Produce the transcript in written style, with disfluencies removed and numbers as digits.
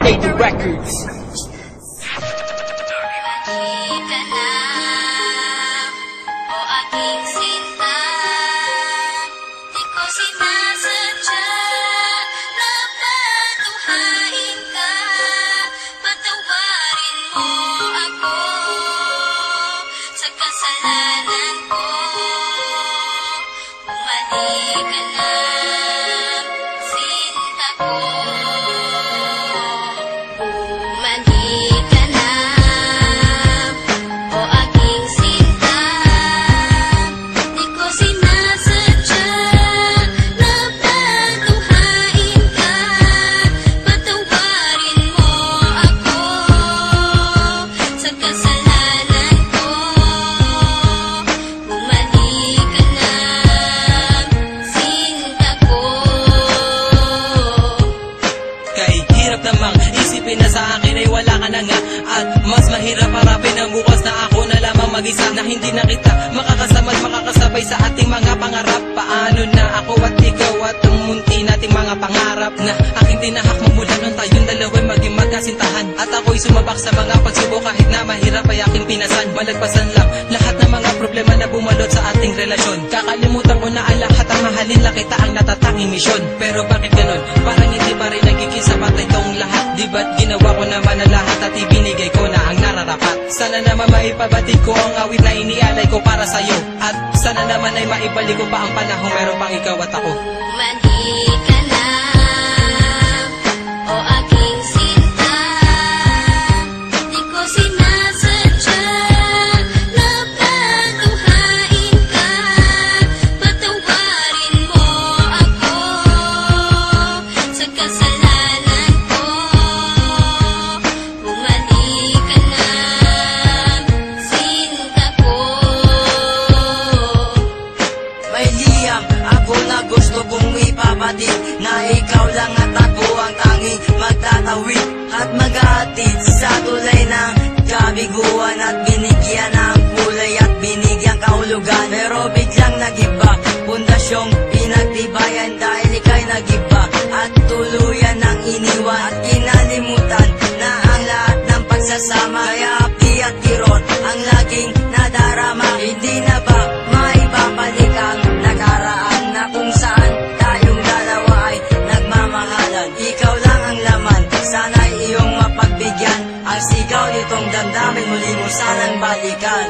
Data Records. Namang isipin na sa akin ay wala ka na nga, at mas mahirap harapin ang bukas na ako na lamang mag-isa, na hindi na kita makakasama at makakasabay sa ating mga pangarap. Paano na ako at ikaw at ang munti nating mga pangarap na aking tinahak mula nung tayong dalawa'y maging magkasintahan, at ako'y sumabak sa mga pagsubok kahit na mahirap ay aking pinasan. Malagpasan lang lahat ng mga problema na bumalot sa ating relasyon. Kakalimutan ko na ang lahat, ang mahalin lang kita ang natatanging misyon. Pero bakit ganun? Parang hindi pa rin nagiging sapat itong lahat. Di ba't ginawa ko naman ang lahat at ibinigay ko na ang nararapat? Sana naman maipabatid ko ang awit na inialay ko para sa'yo, at sana naman ay maibalik ko pa ang panahon meron pang ikaw at ako. Mali ka na, o aking sinta, di ko sinasadya na patuhain ka. Patawarin mo ako sa kasalanan ko. Bumalik ka na, sinta ko. May liyang ako na gusto kong ipabatid, na ikaw lang at ako ang tanging magtatawid at mag-aatid sa tulay ng kabiguan, at binigyan ng kulay at binigyan kahulugan. Pero biglang nagiba, pundasyong pinagtibayan dahil ika'y nagiba at tuluyan ng iniwan, at kinalimutan na ang lahat ng pagsasama. Kaya hapdi at kirot ang laging nadarama. Hindi na ba maibabalik ang nakaraan na kung saan tayong dalawa ay nagmamahalan? Ikaw lang ang laman, sana'y iyong mapagbigyan ang sigaw nitong damdamin, muli mo sanang balikan.